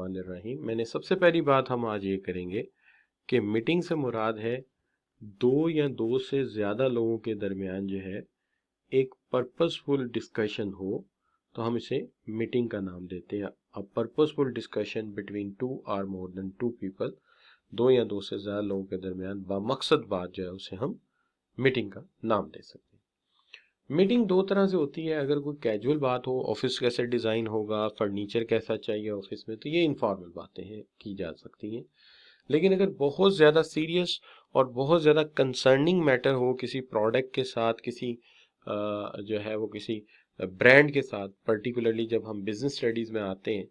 बिस्मिल्लाहिर्रहमानिर्रहीम। मैंने सबसे पहली बात हम आज ये करेंगे कि मीटिंग से मुराद है दो या दो से ज़्यादा लोगों के दरमियान जो है एक पर्पसफुल डिस्कशन हो तो हम इसे मीटिंग का नाम देते हैं। A purposeful discussion between two or more than two people, दो या दो से ज़्यादा लोगों के दरमियान बामकसद बात जो है उसे हम मीटिंग का नाम दे सकते हैं। मीटिंग दो तरह से होती है। अगर कोई कैजुअल बात हो, ऑफिस कैसे डिज़ाइन होगा, फर्नीचर कैसा चाहिए ऑफिस में, तो ये इनफॉर्मल बातें हैं, की जा सकती हैं। लेकिन अगर बहुत ज़्यादा सीरियस और बहुत ज़्यादा कंसर्निंग मैटर हो किसी प्रोडक्ट के साथ, किसी जो है वो किसी ब्रांड के साथ, पर्टिकुलरली जब हम बिजनेस स्टडीज़ में आते हैं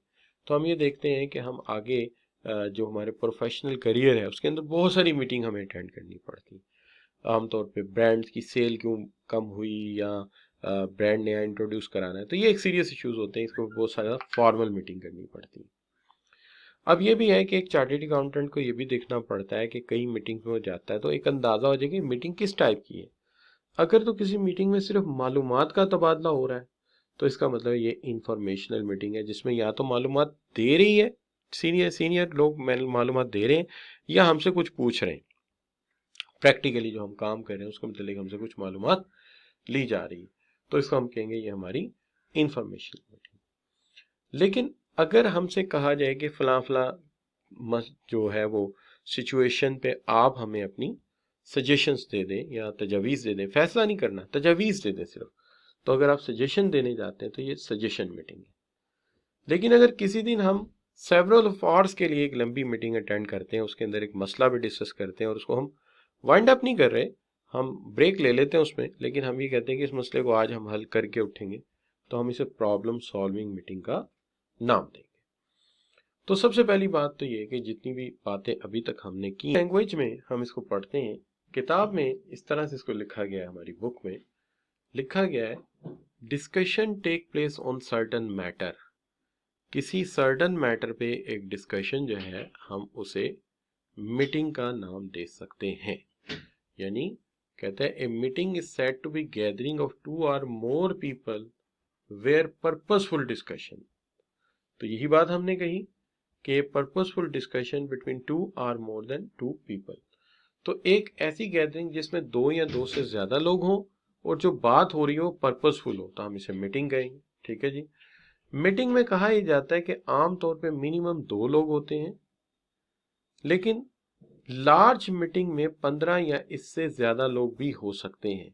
तो हम ये देखते हैं कि हम आगे जो हमारे प्रोफेशनल करियर है उसके अंदर बहुत सारी मीटिंग हमें अटेंड करनी पड़ती है। आमतौर पे ब्रांड्स की सेल क्यों कम हुई, या ब्रांड नया इंट्रोड्यूस कराना है, तो ये एक सीरियस इश्यूज होते हैं, इसको बहुत सारा फॉर्मल मीटिंग करनी पड़ती है। अब ये भी है कि एक चार्टर्ड अकाउंटेंट को ये भी देखना पड़ता है कि कई मीटिंग में जाता है तो एक अंदाज़ा हो जाए कि मीटिंग किस टाइप की है। अगर तो किसी मीटिंग में सिर्फ मालूमात का तबादला हो रहा है तो इसका मतलब ये इंफॉर्मेशनल मीटिंग है, जिसमें या तो मालूमात दे रही है सीनियर सीनियर लोग मालूमात दे रहे हैं, या हमसे कुछ पूछ रहे हैं, प्रैक्टिकली जो हम काम कर रहे हैं उसके मतलब हमसे कुछ मालूमात ली जा रही है, तो इसको हम कहेंगे ये हमारी इंफॉर्मेशन मीटिंग। लेकिन अगर हमसे कहा जाए कि फला फला जो है वो सिचुएशन पे आप हमें अपनी सजेशंस दे दें या तजावीज़ दे दें, फैसला नहीं करना, तजावीज़ दे दें सिर्फ, तो अगर आप सजेशन देने जाते हैं तो ये सजेशन मीटिंग है। लेकिन अगर किसी दिन हम सेवरल ऑफ आवर्स के लिए एक लंबी मीटिंग अटेंड करते हैं, उसके अंदर एक मसला भी डिस्कस करते हैं और उसको हम वाइंड अप नहीं कर रहे, हम ब्रेक ले लेते हैं उसमें, लेकिन हम ये कहते हैं कि इस मसले को आज हम हल करके उठेंगे, तो हम इसे प्रॉब्लम सॉल्विंग मीटिंग का नाम देंगे। तो सबसे पहली बात तो ये है कि जितनी भी बातें अभी तक हमने की, लैंग्वेज में हम इसको पढ़ते हैं, किताब में इस तरह से इसको लिखा गया है, हमारी बुक में लिखा गया है, discussion take place on certain matter. किसी सर्टन मैटर पे एक डिस्कशन जो है हम उसे मीटिंग का नाम दे सकते हैं। यानी कहते हैं a meeting is said to be gathering of two और more people where purposeful discussion. तो यही बात हमने कही कि purposeful discussion between two or more than two people, तो एक ऐसी गैदरिंग जिसमें दो या दो से ज्यादा लोग हों और जो बात हो रही हो पर्पसफुल हो, तो हम इसे मीटिंग कहेंगे। ठीक है जी। मीटिंग में कहा ही जाता है कि आमतौर पे मिनिमम दो लोग होते हैं, लेकिन लार्ज मीटिंग में 15 या इससे ज्यादा लोग भी हो सकते हैं।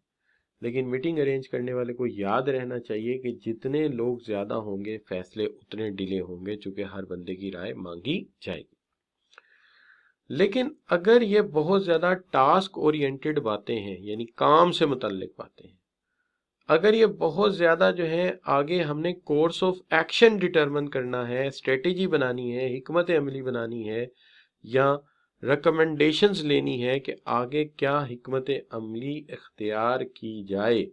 लेकिन मीटिंग अरेंज करने वाले को याद रहना चाहिए कि जितने लोग ज्यादा होंगे फैसले उतने डिले होंगे, चूंकि हर बंदे की राय मांगी जाएगी। लेकिन अगर ये बहुत ज्यादा टास्क ओरिएंटेड बातें हैं, यानी काम से मुतल्लिक बातें हैं, अगर ये बहुत ज्यादा जो है आगे हमने कोर्स ऑफ एक्शन डिटरमिन करना है, स्ट्रेटेजी बनानी है, हिकमत अमली बनानी है, या रिकमेंडेशंस लेनी है कि आगे क्या हिकमत अमली इख्तियार की जाए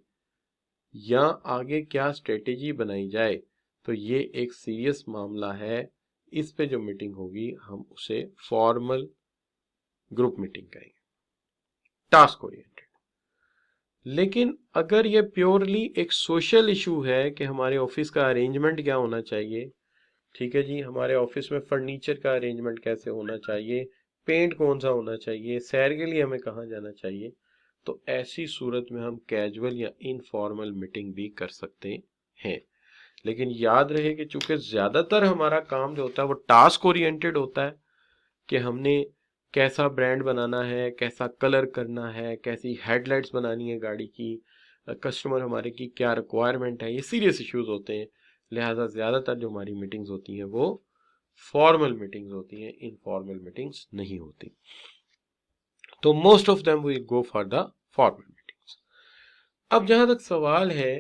या आगे क्या स्ट्रेटेजी बनाई जाए, तो ये एक सीरियस मामला है। इस पे जो मीटिंग होगी हम उसे फॉर्मल ग्रुप मीटिंग कहेंगे, टास्क ओरिएंटेड। लेकिन अगर ये प्योरली एक सोशल इशू है कि हमारे ऑफिस का अरेंजमेंट क्या होना चाहिए, ठीक है जी, हमारे ऑफिस में फर्नीचर का अरेंजमेंट कैसे होना चाहिए, पेंट कौन सा होना चाहिए, सैर के लिए हमें कहाँ जाना चाहिए, तो ऐसी सूरत में हम कैजुअल या इनफॉर्मल मीटिंग भी कर सकते हैं। लेकिन याद रहे कि चूंकि ज्यादातर हमारा काम जो होता है वो टास्क ओरिएंटेड होता है कि हमने कैसा ब्रांड बनाना है, कैसा कलर करना है, कैसी हेडलाइट्स बनानी है गाड़ी की, कस्टमर हमारे की क्या रिक्वायरमेंट है, ये सीरियस इश्यूज होते हैं। लिहाजा ज़्यादातर जो हमारी मीटिंग्स होती हैं वो फॉर्मल मीटिंग्स होती हैं, इनफॉर्मल मीटिंग्स नहीं होती। तो most of them will go for the formal meetings. अब जहां तक सवाल है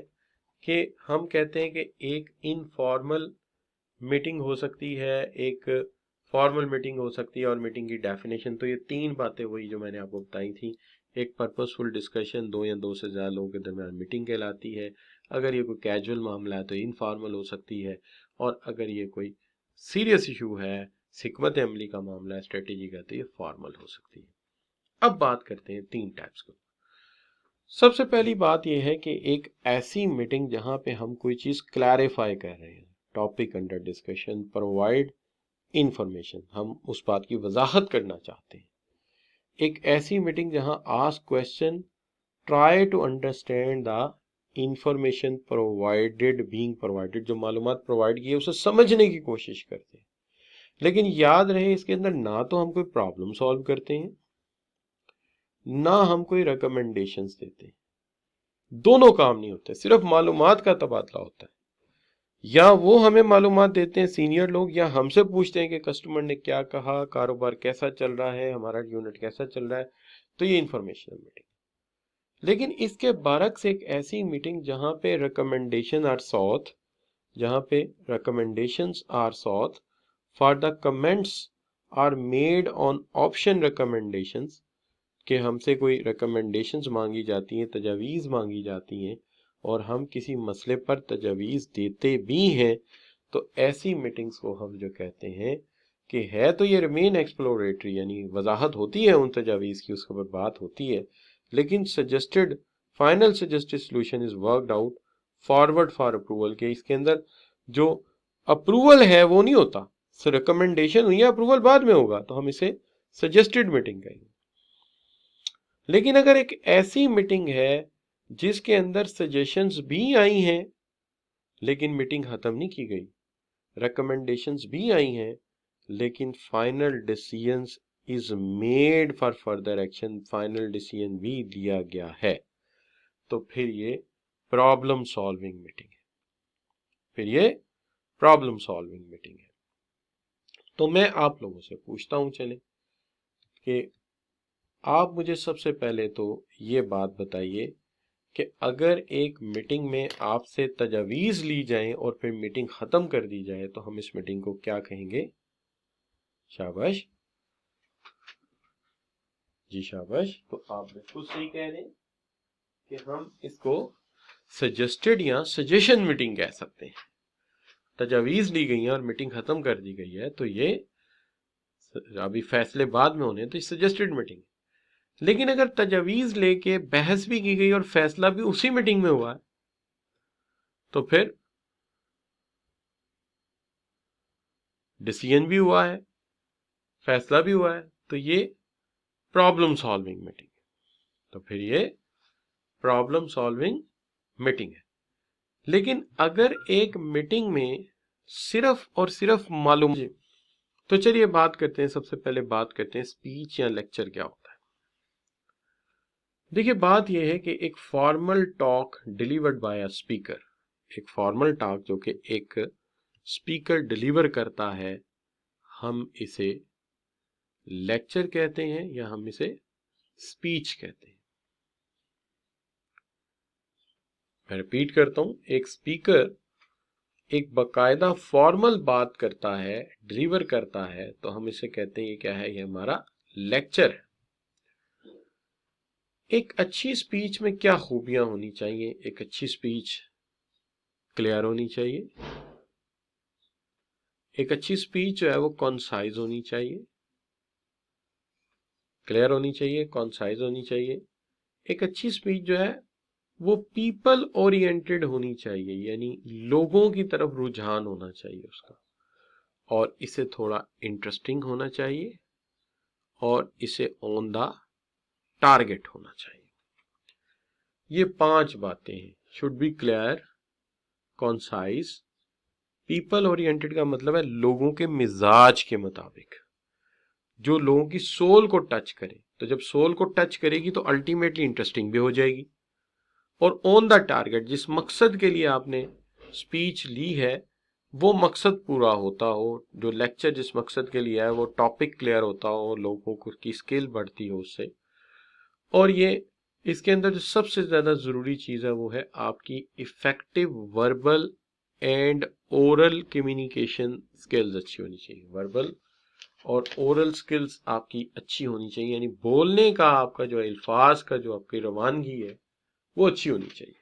कि हम कहते हैं कि एक इनफॉर्मल मीटिंग हो सकती है, एक फॉर्मल मीटिंग हो सकती है, और मीटिंग की डेफिनेशन, तो ये तीन बातें वही जो मैंने आपको बताई थी। एक पर्पसफुल डिस्कशन, दो या दो से ज़्यादा लोगों के दरमियान मीटिंग कहलाती है। अगर ये कोई कैजुअल मामला है तो इनफॉर्मल हो सकती है, और अगर ये कोई सीरियस इशू है, हिकमत अमली का मामला है, स्ट्रेटेजी का, तो ये फॉर्मल हो सकती है। अब बात करते हैं तीन टाइप्स को। सबसे पहली बात यह है कि एक ऐसी मीटिंग जहां पे हम कोई चीज़ क्लैरिफाई कर रहे हैं, topic under discussion, provide information, हम उस बात की वजाहत करना चाहते हैं। एक ऐसी मीटिंग जहां ask question, try to understand the information provided, being provided, जो मालूमात प्रोवाइड की है उसे समझने की कोशिश करते हैं। लेकिन याद रहे इसके अंदर ना तो हम कोई प्रॉब्लम सॉल्व करते हैं, ना हम कोई रिकमेंडेशंस देते हैं। दोनों काम नहीं होते, सिर्फ मालूमात का तबादला होता है। या वो हमें मालूमात देते हैं सीनियर लोग, या हमसे पूछते हैं कि कस्टमर ने क्या कहा, कारोबार कैसा चल रहा है, हमारा यूनिट कैसा चल रहा है। तो ये इंफॉर्मेशनल मीटिंग। लेकिन इसके बरक्स एक ऐसी मीटिंग जहां पे रिकमेंडेशन आर सॉट, जहां पे recommendations are sought for the comments are made on option recommendations, कि हमसे कोई recommendations मांगी जाती हैं, तजावीज़ मांगी जाती हैं और हम किसी मसले पर तजावीज़ देते भी हैं, तो ऐसी मीटिंग्स को हम जो कहते हैं कि है तो ये रिमेन एक्सप्लोरेटरी, यानी वजाहत होती है उन तजावीज़ की, उसके ऊपर बात होती है, लेकिन final suggested solution is worked out forward for approval, के इसके अंदर जो अप्रूवल है वो नहीं होता, रिकमेंडेशन हुई है, अप्रूवल बाद में होगा, तो हम इसे सजेस्टेड मीटिंग कहेंगे। लेकिन अगर एक ऐसी मीटिंग है जिसके अंदर सजेशंस भी आई हैं लेकिन मीटिंग खत्म नहीं की गई, रिकमेंडेशंस भी आई हैं लेकिन final decisions is made for further action, final decision भी लिया गया है, तो फिर ये प्रॉब्लम सॉल्विंग मीटिंग है। फिर ये प्रॉब्लम सॉल्विंग मीटिंग है। तो मैं आप लोगों से पूछता हूं, चले कि आप मुझे सबसे पहले तो ये बात बताइए कि अगर एक मीटिंग में आपसे तजावीज़ ली जाए और फिर मीटिंग ख़त्म कर दी जाए तो हम इस मीटिंग को क्या कहेंगे? शाबाश जी, शाबाश। तो आप बिल्कुल सही कह रहे हैं कि हम इसको सजेस्टेड या सजेशन मीटिंग कह सकते हैं। तजावीज़ ली गई है और मीटिंग ख़त्म कर दी गई है तो ये अभी फैसले बाद में होने, तो ये सजेस्टेड मीटिंग। लेकिन अगर तजावीज़ लेके बहस भी की गई और फैसला भी उसी मीटिंग में हुआ है तो फिर डिसीजन भी हुआ है, फैसला भी हुआ है, तो ये प्रॉब्लम सॉल्विंग मीटिंग है। तो फिर ये प्रॉब्लम सॉल्विंग मीटिंग है। लेकिन अगर एक मीटिंग में सिर्फ और सिर्फ मालूम, तो चलिए बात करते हैं, सबसे पहले बात करते हैं स्पीच या लेक्चर क्या होता है। देखिए बात यह है कि एक formal talk delivered by a speaker, एक फॉर्मल टॉक जो कि एक स्पीकर डिलीवर करता है, हम इसे लेक्चर कहते हैं या हम इसे स्पीच कहते हैं। मैं रिपीट करता हूं, एक स्पीकर एक बकायदा फॉर्मल बात करता है, डिलीवर करता है, तो हम इसे कहते हैं ये क्या है? ये हमारा लेक्चर है। एक अच्छी स्पीच में क्या खूबियां होनी चाहिए? एक अच्छी स्पीच क्लियर होनी चाहिए, एक अच्छी स्पीच जो है वो कॉन्साइज होनी चाहिए, क्लियर होनी चाहिए, कॉन्साइज होनी चाहिए। एक अच्छी स्पीच जो है वो पीपल ओरिएंटेड होनी चाहिए, यानी लोगों की तरफ रुझान होना चाहिए उसका, और इसे थोड़ा इंटरेस्टिंग होना चाहिए और इसे ऑन द टारगेट होना चाहिए। ये 5 बातें हैं। Should be clear, concise, people oriented का मतलब है लोगों के मिजाज के मुताबिक, जो लोगों की सोल को टच करे, तो जब सोल को टच करेगी तो अल्टीमेटली इंटरेस्टिंग भी हो जाएगी। और ऑन द टारगेट, जिस मकसद के लिए आपने स्पीच ली है वो मकसद पूरा होता हो, जो लेक्चर जिस मकसद के लिए है वो टॉपिक क्लियर होता हो, लोगों की स्किल बढ़ती हो उससे। और ये इसके अंदर जो सबसे ज्यादा जरूरी चीज है वो है आपकी effective verbal and oral communication skills अच्छी होनी चाहिए। वर्बल और ओरल स्किल्स आपकी अच्छी होनी चाहिए, यानी बोलने का आपका जो अल्फाज का जो आपकी रवानगी है वो अच्छी होनी चाहिए।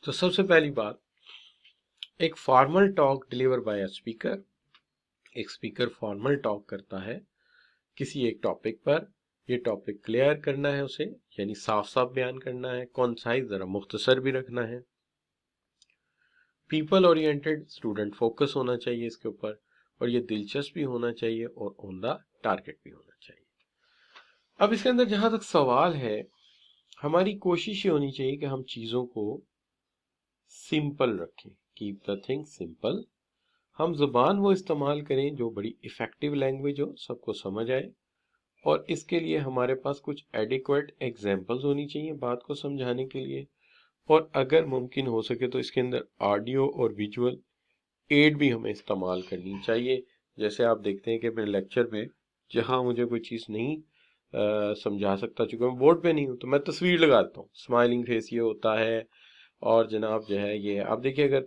तो सबसे पहली बात, एक formal talk deliver by a speaker, एक स्पीकर फॉर्मल टॉक करता है किसी एक टॉपिक पर, ये टॉपिक क्लियर करना है उसे, यानी साफ साफ बयान करना है, कॉन्साइज जरा मुख्तसर भी रखना है, पीपल ओरिएंटेड, स्टूडेंट फोकस होना चाहिए इसके ऊपर, और ये दिलचस्प भी होना चाहिए और ऑन द टारगेट भी होना चाहिए। अब इसके अंदर जहां तक सवाल है, हमारी कोशिश ये होनी चाहिए कि हम चीजों को सिंपल रखें, कीप द थिंग सिंपल। हम जुबान वो इस्तेमाल करें जो बड़ी इफेक्टिव लैंग्वेज हो, सबको समझ आए, और इसके लिए हमारे पास कुछ एडिक्वेट एग्जांपल्स होनी चाहिए बात को समझाने के लिए, और अगर मुमकिन हो सके तो इसके अंदर ऑडियो और विजुअल एड भी हमें इस्तेमाल करनी चाहिए। जैसे आप देखते हैं कि मेरे लेक्चर में जहां मुझे कोई चीज़ नहीं समझा सकता, चूंकि मैं बोर्ड पे नहीं हूँ, तो मैं तस्वीर लगा देता हूँ, स्माइलिंग फेस ये होता है, और जनाब जो है ये आप देखिए, अगर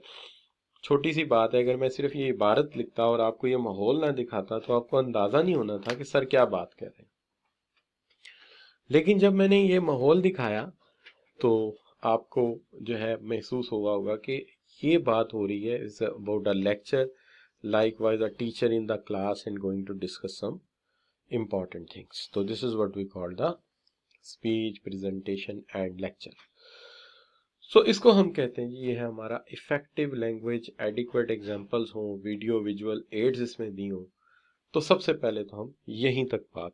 छोटी सी बात है, अगर मैं सिर्फ ये इबारत लिखता और आपको ये माहौल ना दिखाता तो आपको अंदाजा नहीं होना था कि सर क्या बात कर रहे हैं। लेकिन जब मैंने ये माहौल दिखाया तो आपको जो है महसूस हुआ होगा कि ये बात हो रही है is about a lecture, likewise a teacher in the class and going to discuss some important things. So this is what we call the speech, presentation and lecture. So इसको हम कहते हैं जी, ये है हमारा इफेक्टिव लैंग्वेज, एडिक्वेट एग्जांपल्स हों, video visual aids इसमें दी हों। तो सबसे पहले तो हम यहीं तक बात,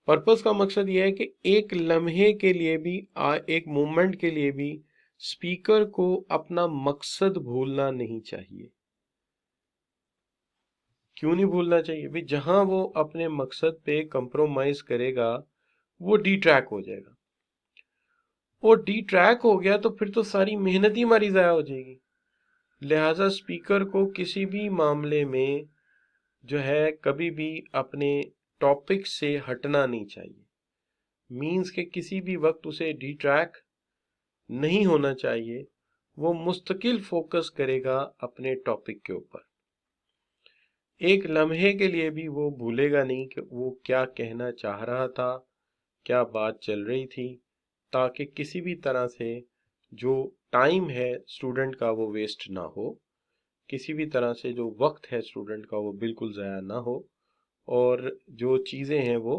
पर्पस का मकसद ये है कि एक लम्हे के लिए भी, एक मोमेंट के लिए भी स्पीकर को अपना मकसद भूलना नहीं चाहिए। क्यों नहीं भूलना चाहिए भाई? जहां वो अपने मकसद पे कंप्रोमाइज करेगा वो डिट्रैक हो जाएगा, और डिट्रैक हो गया तो फिर तो सारी मेहनत ही हमारी जाया हो जाएगी। लिहाजा स्पीकर को किसी भी मामले में जो है कभी भी अपने टॉपिक से हटना नहीं चाहिए। मींस के किसी भी वक्त उसे डिट्रैक नहीं होना चाहिए, वो मुस्तकिल फोकस करेगा अपने टॉपिक के ऊपर। एक लम्हे के लिए भी वो भूलेगा नहीं कि वो क्या कहना चाह रहा था, क्या बात चल रही थी, ताकि किसी भी तरह से जो टाइम है स्टूडेंट का वो वेस्ट ना हो, किसी भी तरह से जो वक्त है स्टूडेंट का वो बिल्कुल ज़ाया ना हो, और जो चीज़ें हैं वो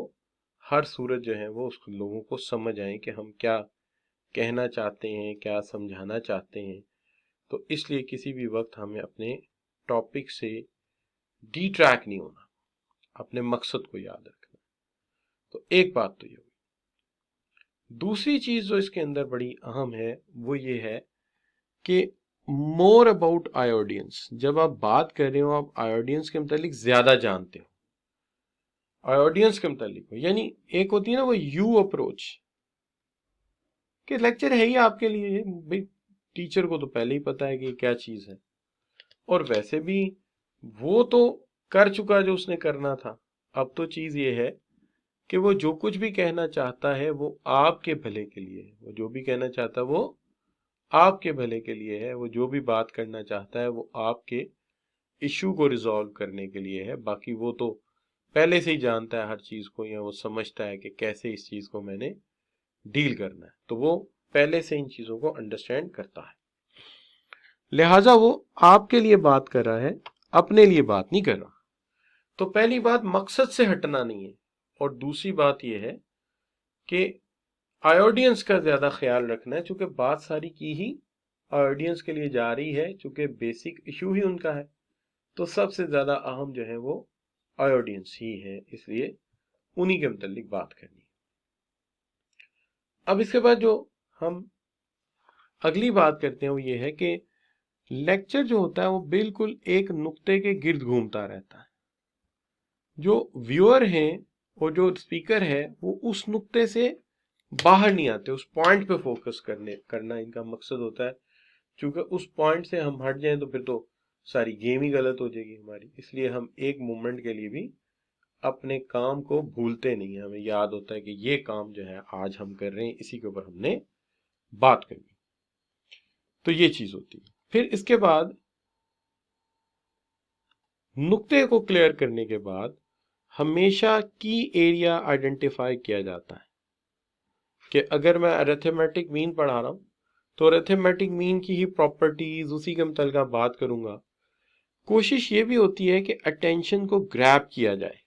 हर सूरत जो है वो उस लोगों को समझ आए कि हम क्या कहना चाहते हैं, क्या समझाना चाहते हैं। तो इसलिए किसी भी वक्त हमें अपने टॉपिक से डिट्रैक नहीं होना, अपने मकसद को याद रखना। तो एक बात तो ये हुई। दूसरी चीज जो इसके अंदर बड़ी अहम है वो ये है कि मोर अबाउट आई ऑडियंस। जब आप बात कर रहे हो, आप आई ऑडियंस के मुतालिक ज्यादा जानते हो, आई ऑडियंस के मुतालिक हो, यानी एक होती है ना वो यू अप्रोच, कि लेक्चर है ही आपके लिए भाई, टीचर को तो पहले ही पता है कि क्या चीज है, और वैसे भी वो तो कर चुका जो उसने करना था। अब तो चीज ये है कि वो जो कुछ भी कहना चाहता है वो आपके भले के लिए है, वो जो भी कहना चाहता है वो आपके भले के लिए है, वो जो भी बात करना चाहता है वो आपके इशू को रिजॉल्व करने के लिए है। बाकी वो तो पहले से ही जानता है हर चीज को, या वो समझता है कि कैसे इस चीज को मैंने डील करना है, तो वो पहले से इन चीजों को अंडरस्टैंड करता है। लिहाजा वो आपके लिए बात कर रहा है, अपने लिए बात नहीं कर रहा। तो पहली बात मकसद से हटना नहीं है, और दूसरी बात यह है कि ऑडियंस का ज्यादा ख्याल रखना है, चूंकि बात सारी की ही ऑडियंस के लिए जा रही है, चूंकि बेसिक इशू ही उनका है, तो सबसे ज्यादा अहम जो है वो ऑडियंस ही है, इसलिए उन्हीं के मुतालिक बात करनी है। अब इसके बाद जो हम अगली बात करते हैं वो ये है कि लेक्चर जो होता है वो बिल्कुल एक नुक्ते के गिर्द घूमता रहता है। जो व्यूअर हैं और जो स्पीकर है वो उस नुक्ते से बाहर नहीं आते, उस पॉइंट पे फोकस करना इनका मकसद होता है। क्योंकि उस पॉइंट से हम हट जाएं तो फिर तो सारी गेम ही गलत हो जाएगी हमारी। इसलिए हम एक मोमेंट के लिए भी अपने काम को भूलते नहीं है, हमें याद होता है कि ये काम जो है आज हम कर रहे हैं, इसी के ऊपर हमने बात करनी। तो ये चीज होती है। फिर इसके बाद नुक्ते को क्लियर करने के बाद हमेशा की एरिया आइडेंटिफाई किया जाता है कि अगर मैं अरिथमेटिक मीन पढ़ा रहा हूं तो अरिथमेटिक मीन की ही प्रॉपर्टीज उसी के मुताबिक बात करूंगा। कोशिश ये भी होती है कि अटेंशन को ग्रैब किया जाए,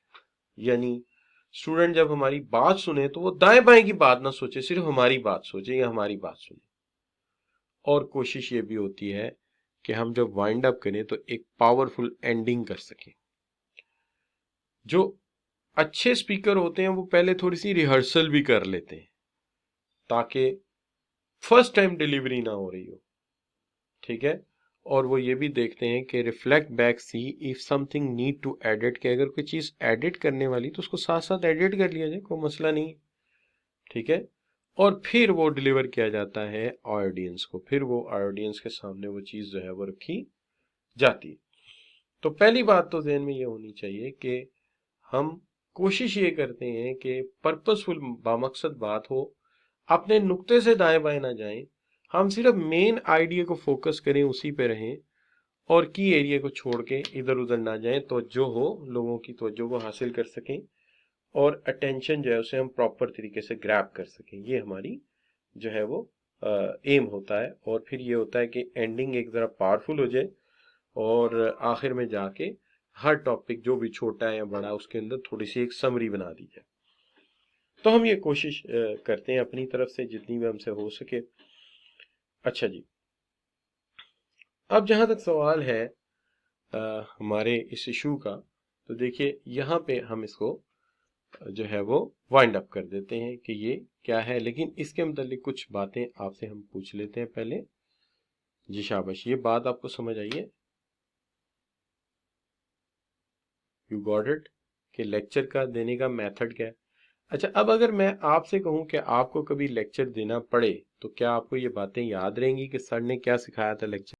यानी स्टूडेंट जब हमारी बात सुने तो वो दाएं बाएं की बात ना सोचे, सिर्फ हमारी बात सोचे या हमारी बात सुने। और कोशिश ये भी होती है कि हम जब वाइंड अप करें तो एक पावरफुल एंडिंग कर सकें। जो अच्छे स्पीकर होते हैं वो पहले थोड़ी सी रिहर्सल भी कर लेते हैं ताकि फर्स्ट टाइम डिलीवरी ना हो रही हो, ठीक है। और वो ये भी देखते हैं कि reflect back see if something need to edit, कि अगर कोई चीज़ एडिट करने वाली तो उसको साथ साथ एडिट कर लिया जाए, कोई मसला नहीं, ठीक है। और फिर वो डिलीवर किया जाता है ऑडियंस को, फिर वो ऑडियंस के सामने वो चीज़ जो है वो रखी जाती है। तो पहली बात तो ज़हन में ये होनी चाहिए कि हम कोशिश ये करते हैं कि पर्पसफुल बामकसद बात हो, अपने नुक्ते से दाएं बाएं ना जाएं, हम सिर्फ मेन आइडिया को फोकस करें, उसी पे रहें और की एरिया को छोड़ के इधर उधर ना जाएं, तो जो हो लोगों की तवज्जो को हासिल कर सकें और अटेंशन जो है उसे हम प्रॉपर तरीके से ग्रैब कर सकें। ये हमारी जो है वो एम होता है। और फिर ये होता है कि एंडिंग एक ज़रा पावरफुल हो जाए और आखिर में जाके हर टॉपिक जो भी छोटा है या बड़ा उसके अंदर थोड़ी सी एक समरी बना दी जाए। तो हम ये कोशिश करते हैं अपनी तरफ से जितनी भी हमसे हो सके। अच्छा जी, अब जहाँ तक सवाल है हमारे इस इशू का, तो देखिए यहाँ पे हम इसको जो है वो वाइंड अप कर देते हैं कि ये क्या है, लेकिन इसके मतलब कुछ बातें आपसे हम पूछ लेते हैं पहले। जी शाबाश, ये बात आपको समझ आई है? यू गॉट इट कि लेक्चर का देने का मेथड क्या है। अच्छा, अब अगर मैं आपसे कहूं कि आपको कभी लेक्चर देना पड़े तो क्या आपको ये बातें याद रहेंगी कि सर ने क्या सिखाया था लेक्चर